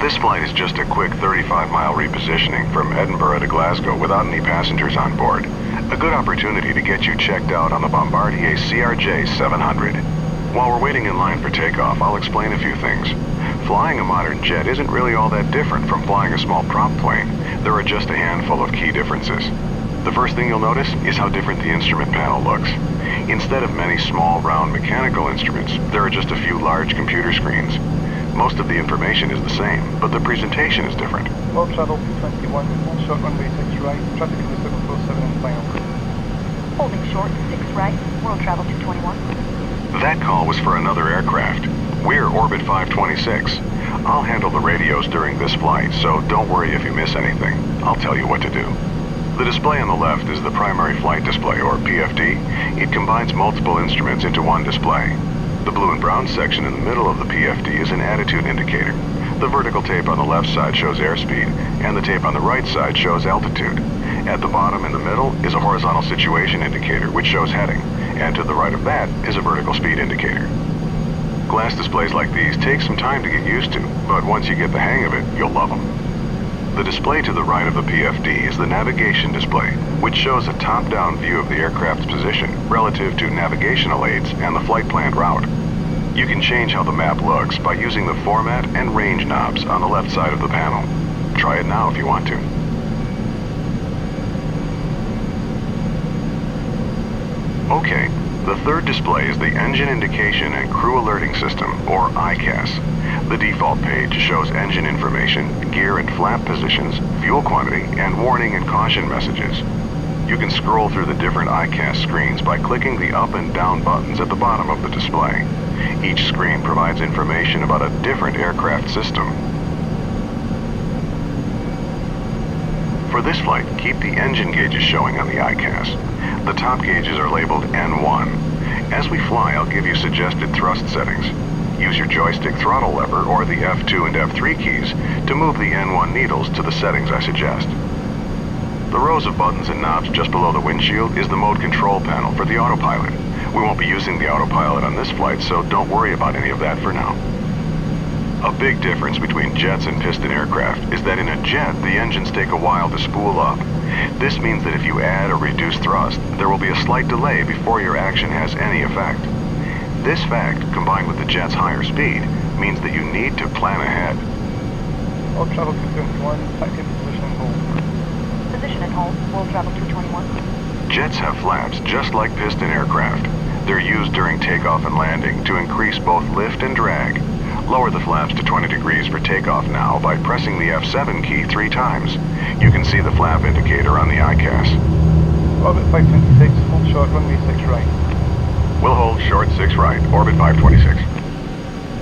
This flight is just a quick 35-mile repositioning from Edinburgh to Glasgow without any passengers on board. A good opportunity to get you checked out on the Bombardier CRJ 700. While we're waiting in line for takeoff, I'll explain a few things. Flying a modern jet isn't really all that different from flying a small prop plane. There are just a handful of key differences. The first thing you'll notice is how different the instrument panel looks. Instead of many small, round mechanical instruments, there are just a few large computer screens. Most of the information is the same, but the presentation is different. World Travel 221, hold short runway 6 right, traffic in the 747 and final. Holding short, 6 right, World Travel 221. That call was for another aircraft. We're Orbit 526. I'll handle the radios during this flight, so don't worry if you miss anything. I'll tell you what to do. The display on the left is the primary flight display, or PFD. It combines multiple instruments into one display. The blue and brown section in the middle of the PFD is an attitude indicator. The vertical tape on the left side shows airspeed, and the tape on the right side shows altitude. At the bottom in the middle is a horizontal situation indicator, which shows heading, and to the right of that is a vertical speed indicator. Glass displays like these take some time to get used to, but once you get the hang of it, you'll love them. The display to the right of the PFD is the navigation display, which shows a top-down view of the aircraft's position relative to navigational aids and the flight planned route. You can change how the map looks by using the format and range knobs on the left side of the panel. Try it now if you want to. Okay, the third display is the Engine Indication and Crew Alerting System, or ICAS. The default page shows engine information, gear and flap positions, fuel quantity, and warning and caution messages. You can scroll through the different ICAS screens by clicking the up and down buttons at the bottom of the display. Each screen provides information about a different aircraft system. For this flight, keep the engine gauges showing on the ICAS. The top gauges are labeled N1. As we fly, I'll give you suggested thrust settings. Use your joystick throttle lever or the F2 and F3 keys to move the N1 needles to the settings I suggest. The rows of buttons and knobs just below the windshield is the mode control panel for the autopilot. We won't be using the autopilot on this flight, so don't worry about any of that for now. A big difference between jets and piston aircraft is that in a jet, the engines take a while to spool up. This means that if you add or reduce thrust, there will be a slight delay before your action has any effect. This fact, combined with the jet's higher speed, means that you need to plan ahead. World Travel 221, active position and hold. Position and hold, World Travel 221. Jets have flaps just like piston aircraft. They're used during takeoff and landing to increase both lift and drag. Lower the flaps to 20 degrees for takeoff now by pressing the F7 key 3 times. You can see the flap indicator on the ICAS. Orbit 526, hold short runway 6 right. We'll hold short 6 right, orbit 526.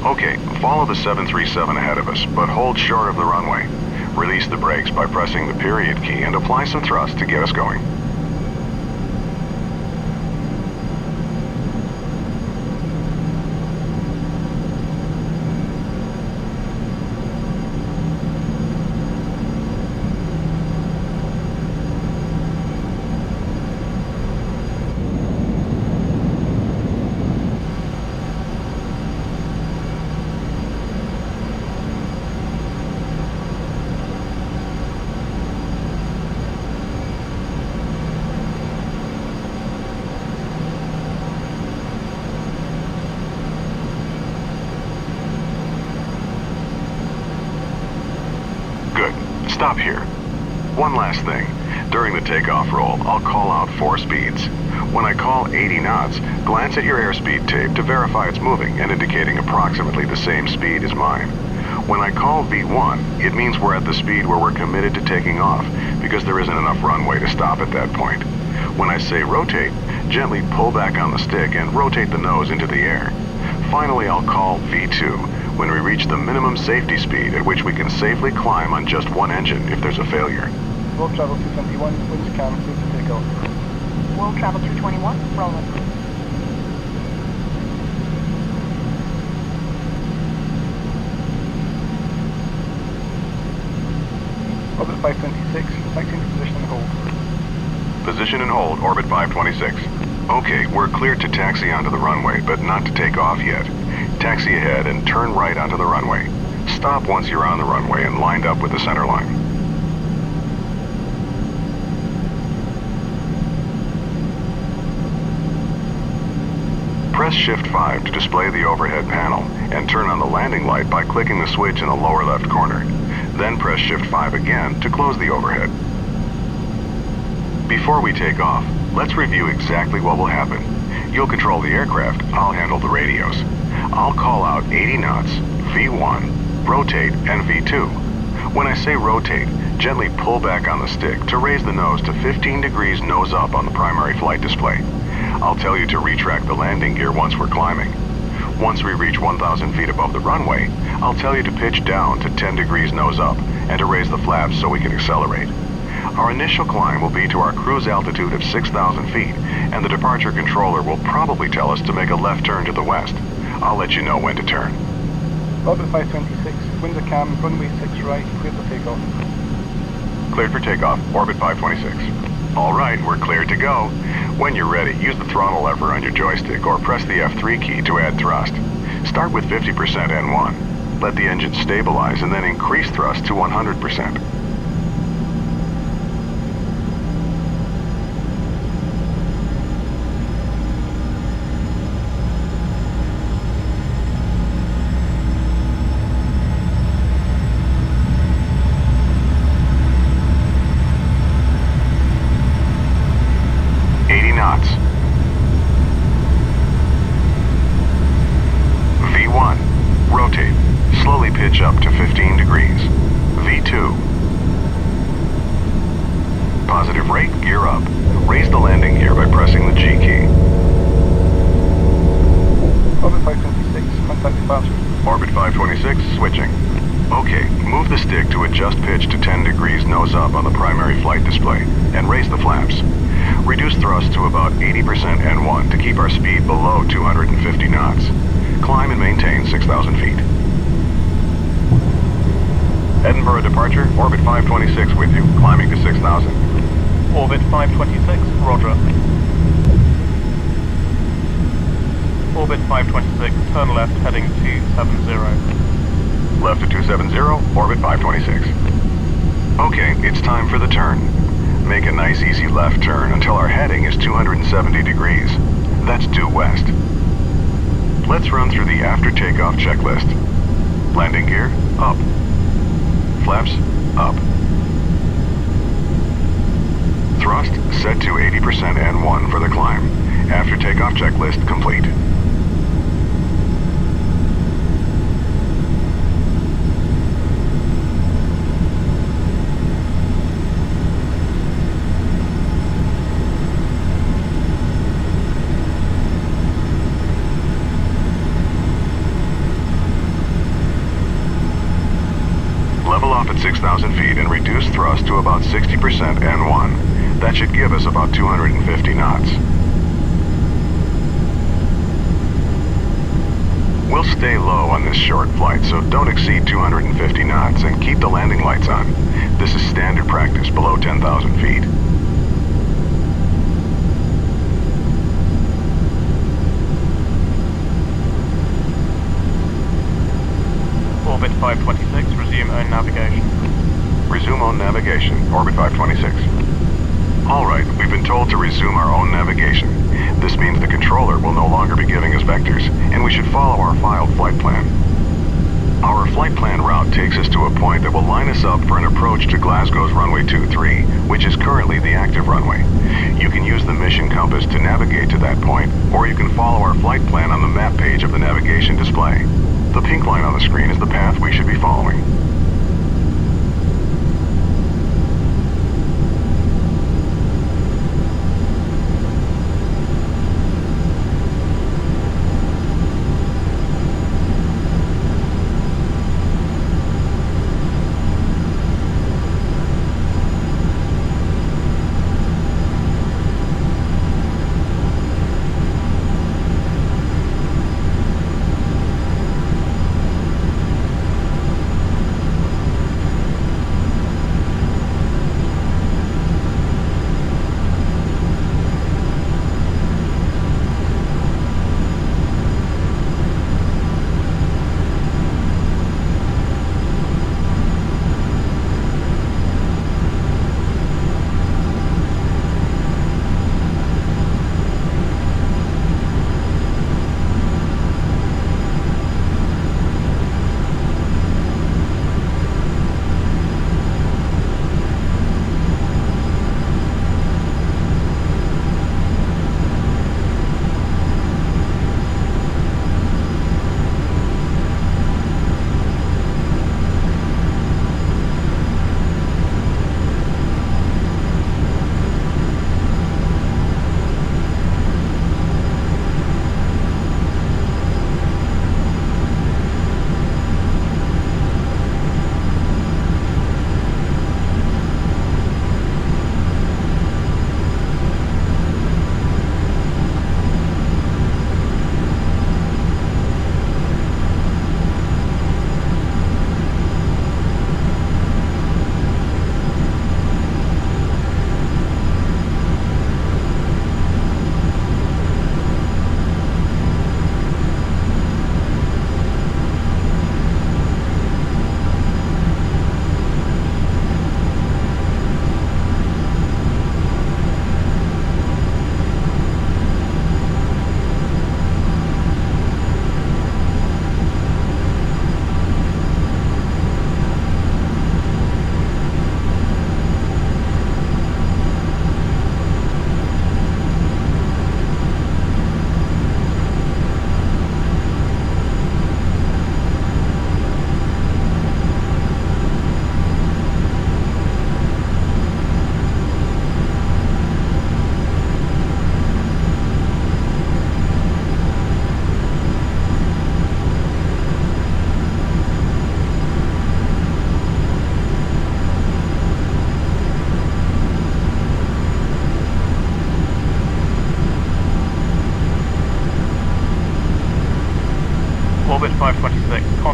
Okay, follow the 737 ahead of us, but hold short of the runway. Release the brakes by pressing the period key and apply some thrust to get us going. Stop here. One last thing. During the takeoff roll, I'll call out 4 speeds. When I call 80 knots, glance at your airspeed tape to verify it's moving and indicating approximately the same speed as mine. When I call V1, it means we're at the speed where we're committed to taking off because there isn't enough runway to stop at that point. When I say rotate, gently pull back on the stick and rotate the nose into the air. Finally, I'll call V2 when we reach the minimum safety speed at which we can safely climb on just one engine if there's a failure. World Travel 221, winds calm, clear to take off. World Travel 221, rolling. Orbit 526, selecting position and hold. Position and hold, orbit 526. Okay, we're cleared to taxi onto the runway, but not to take off yet. Taxi ahead and turn right onto the runway. Stop once you're on the runway and lined up with the center line. Press Shift 5 to display the overhead panel and turn on the landing light by clicking the switch in the lower left corner. Then press Shift 5 again to close the overhead. Before we take off, let's review exactly what will happen. You'll control the aircraft, I'll handle the radios. I'll call out 80 knots, V1, rotate, and V2. When I say rotate, gently pull back on the stick to raise the nose to 15 degrees nose up on the primary flight display. I'll tell you to retract the landing gear once we're climbing. Once we reach 1,000 feet above the runway, I'll tell you to pitch down to 10 degrees nose up and to raise the flaps so we can accelerate. Our initial climb will be to our cruise altitude of 6,000 feet, and the departure controller will probably tell us to make a left turn to the west. I'll let you know when to turn. Orbit 526, winds are calm, runway 6 right, cleared for takeoff. Cleared for takeoff, orbit 526. All right, we're cleared to go. When you're ready, use the throttle lever on your joystick or press the F3 key to add thrust. Start with 50% N1. Let the engine stabilize and then increase thrust to 100%. V1, rotate, slowly pitch up to 15 degrees. V2, positive rate, gear up. Raise the landing gear by pressing the G key. Orbit 526, contact departure. Orbit 526, switching. Okay, move the stick to adjust pitch to 10 degrees nose up on the primary flight display, and raise the flaps. Reduce thrust to about 80% N1 to keep our speed below 250 knots. Climb and maintain 6,000 feet. Edinburgh departure, Orbit 526 with you, climbing to 6,000. Orbit 526, roger. Orbit 526, turn left heading 270. Left to 270, Orbit 526. Okay, it's time for the turn. Make a nice easy left turn until our heading is 270 degrees. That's due west. Let's run through the after takeoff checklist. Landing gear, up. Flaps, up. Thrust set to 80% N1 for the climb. After takeoff checklist complete. Level off at 6,000 feet and reduce thrust to about 60% N1. That should give us about 250 knots. We'll stay low on this short flight, so don't exceed 250 knots and keep the landing lights on. This is standard practice below 10,000 feet. Orbit 526, resume own navigation. Resume own navigation, Orbit 526. All right, we've been told to resume our own navigation. This means the controller will no longer be giving us vectors, and we should follow our filed flight plan. Our flight plan route takes us to a point that will line us up for an approach to Glasgow's runway 23, which is currently the active runway. You can use the mission compass to navigate to that point, or you can follow our flight plan on the map page of the navigation display. The pink line on the screen is the path we should be following.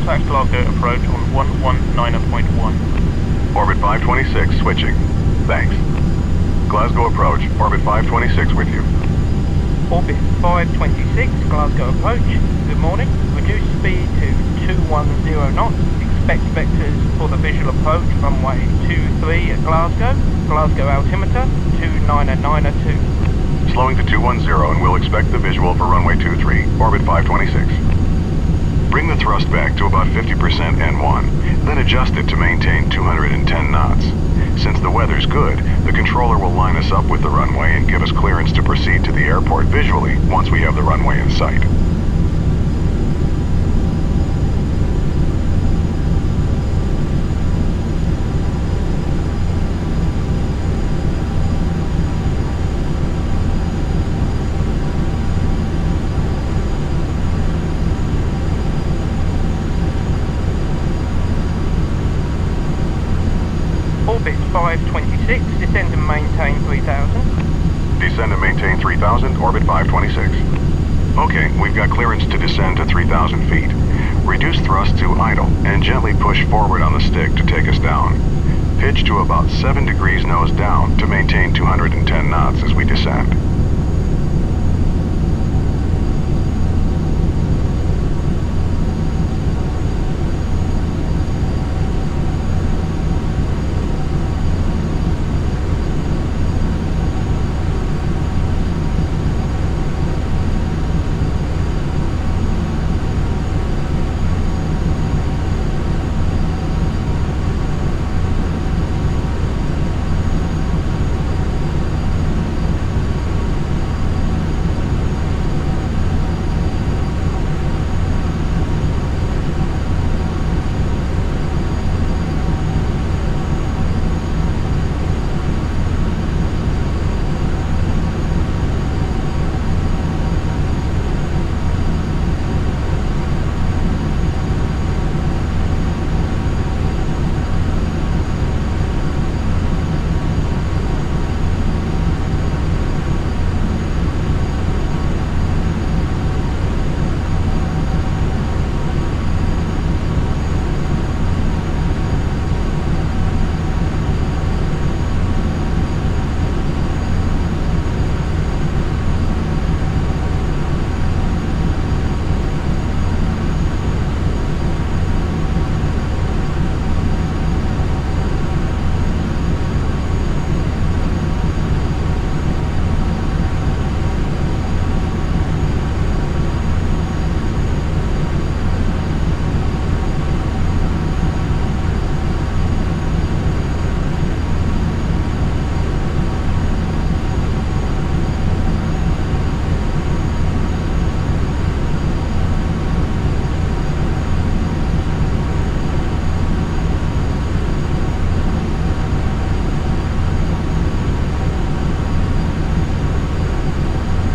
contact Glasgow approach on 119.1. Orbit 526 switching. Thanks. Glasgow approach, Orbit 526 with you. Orbit 526, Glasgow approach. Good morning. Reduce speed to 210 knots. Expect vectors for the visual approach, runway 23 at Glasgow. Glasgow altimeter 29902. Slowing to 210 and we'll expect the visual for runway 23, Orbit 526. Bring the thrust back to about 50% N1, then adjust it to maintain 210 knots. Since the weather's good, the controller will line us up with the runway and give us clearance to proceed to the airport visually once we have the runway in sight. Orbit 526, descend and maintain 3000. Descend and maintain 3,000, Orbit 526. Okay, we've got clearance to descend to 3,000 feet. Reduce thrust to idle and gently push forward on the stick to take us down. Pitch to about 7 degrees nose down to maintain 210 knots as we descend.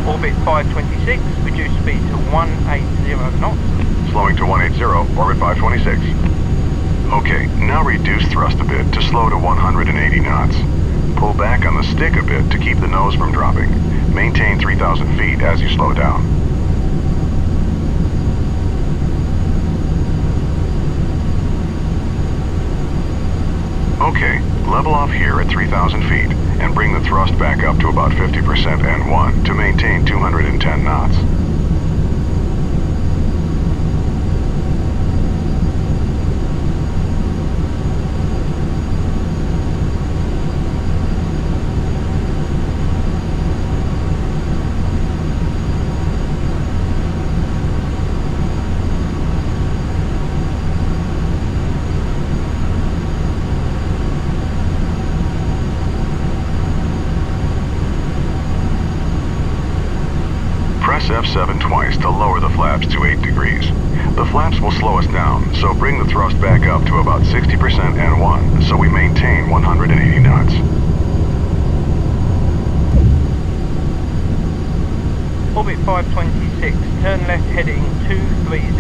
Orbit 526, reduce speed to 180 knots. Slowing to 180, Orbit 526. Okay, now reduce thrust a bit to slow to 180 knots. Pull back on the stick a bit to keep the nose from dropping. Maintain 3,000 feet as you slow down. Okay, level off here at 3,000 feet and bring the thrust back up to about 50% N1 to maintain 210 knots. Press F7 twice to lower the flaps to 8 degrees. The flaps will slow us down, so bring the thrust back up to about 60% N1 so we maintain 180 knots. Orbit 526, turn left heading 230,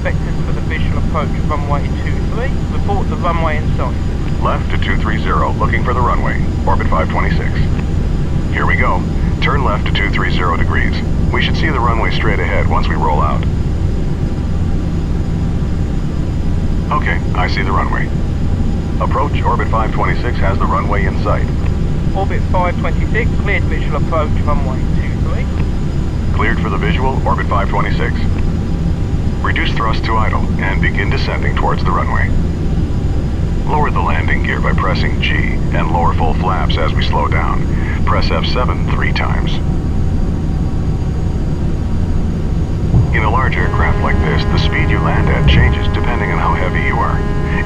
vectors for the visual approach runway 23, report the runway in sight. Left to 230, looking for the runway, Orbit 526. Here we go. Turn left to 230 degrees. We should see the runway straight ahead once we roll out. Okay, I see the runway. Approach Orbit 526 has the runway in sight. Orbit 526, cleared visual approach, runway 23. Cleared for the visual, Orbit 526. Reduce thrust to idle and begin descending towards the runway. Lower the landing gear by pressing G and lower full flaps as we slow down. Press F7 3 times. In a large aircraft like this, the speed you land at changes depending on how heavy you are.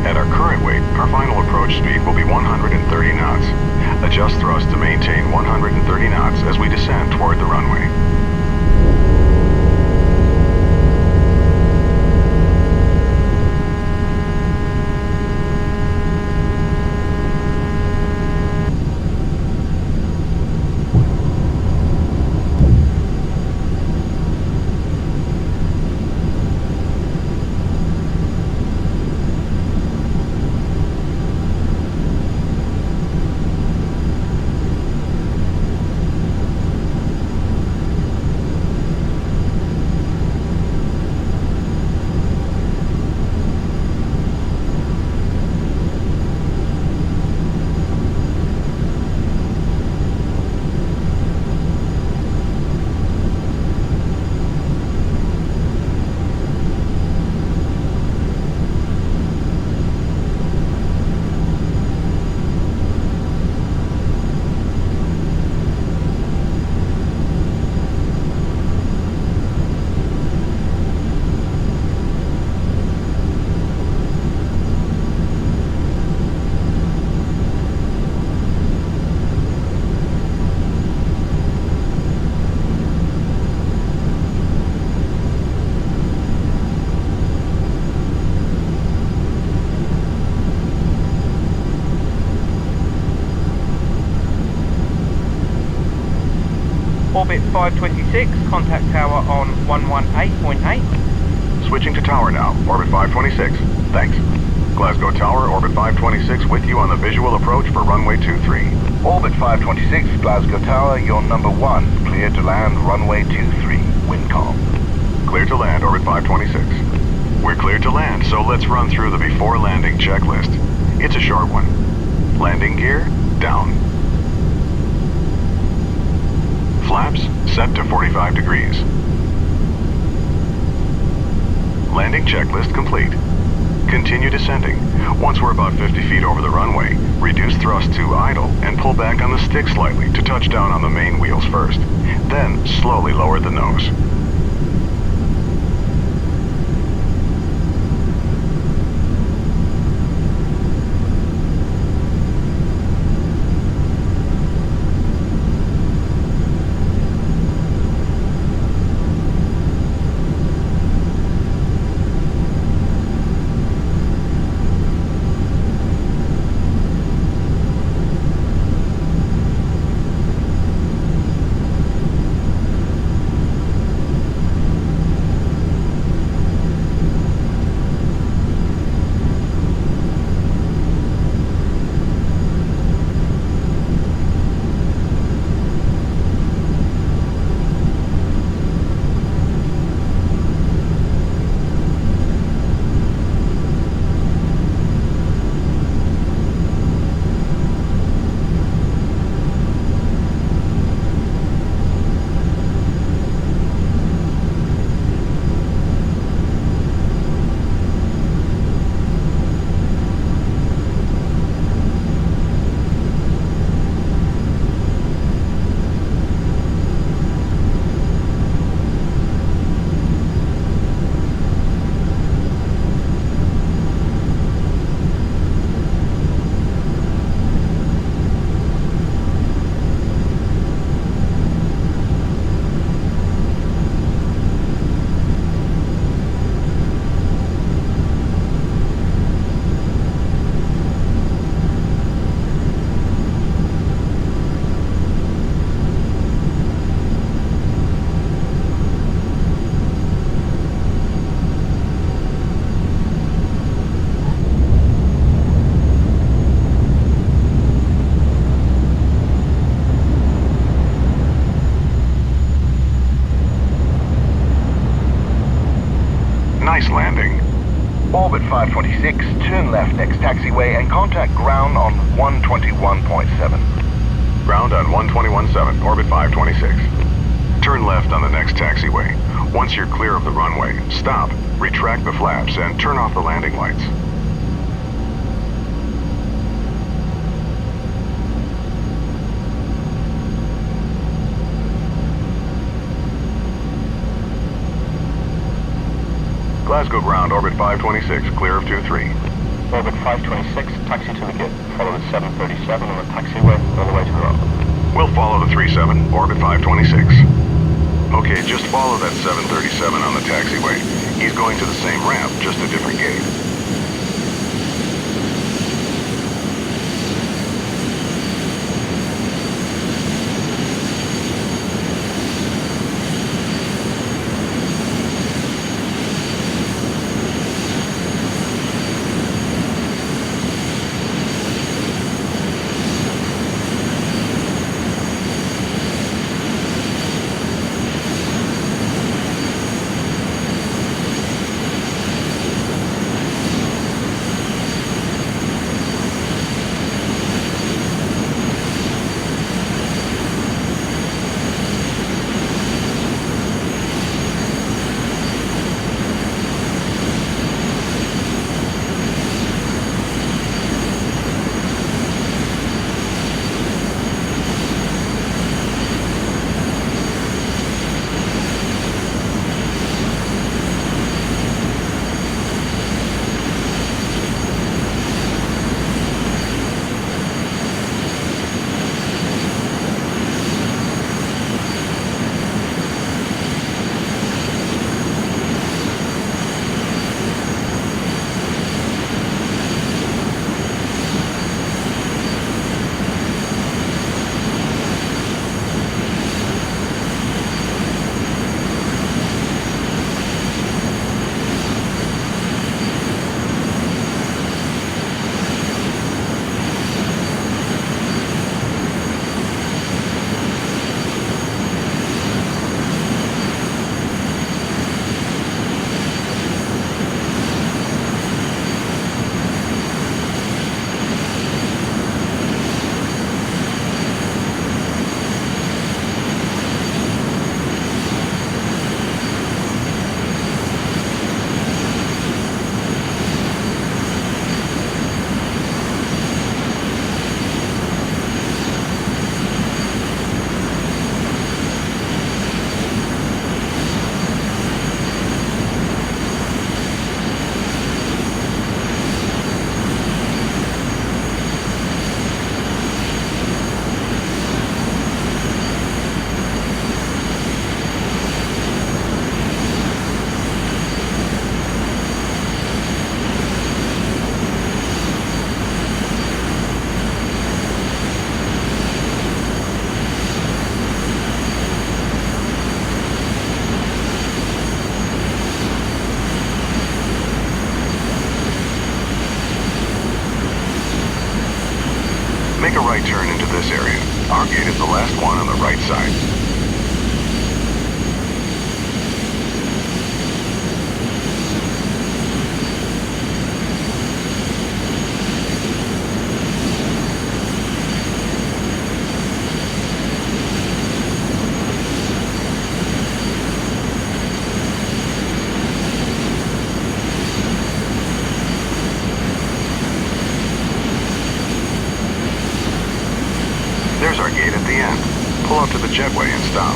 At our current weight, our final approach speed will be 130 knots. Adjust thrust to maintain 130 knots as we descend toward the runway. Orbit 526, contact tower on 118.8. Switching to tower now, Orbit 526. Thanks. Glasgow Tower, Orbit 526 with you on the visual approach for runway 23. Orbit 526, Glasgow Tower, you're number 1. Cleared to land, runway 23. Wind calm. Clear to land, Orbit 526. We're cleared to land, so let's run through the before landing checklist. It's a short one. Landing gear, down. Flaps, set to 45 degrees. Landing checklist complete. Continue descending. Once we're about 50 feet over the runway, reduce thrust to idle and pull back on the stick slightly to touch down on the main wheels first. Then, slowly lower the nose. Orbit 526. 526, turn left next taxiway and contact ground on 121.7. Ground on 121.7, orbit 526. Turn left on the next taxiway. Once you're clear of the runway, stop, retract the flaps, and turn off the landing lights. Glasgow ground, orbit 526, clear of 23. Orbit 526, taxi to the gate. Follow the 737 on the taxiway all the way to the road. We'll follow the 37, orbit 526. Okay, just follow that 737 on the taxiway. He's going to the same ramp, just a different gate. Make a right turn into this area. Our gate is the last one on the right side. There's our gate at the end. Pull up to the jetway and stop.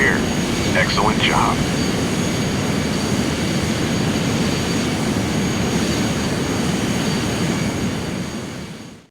clear. Excellent job.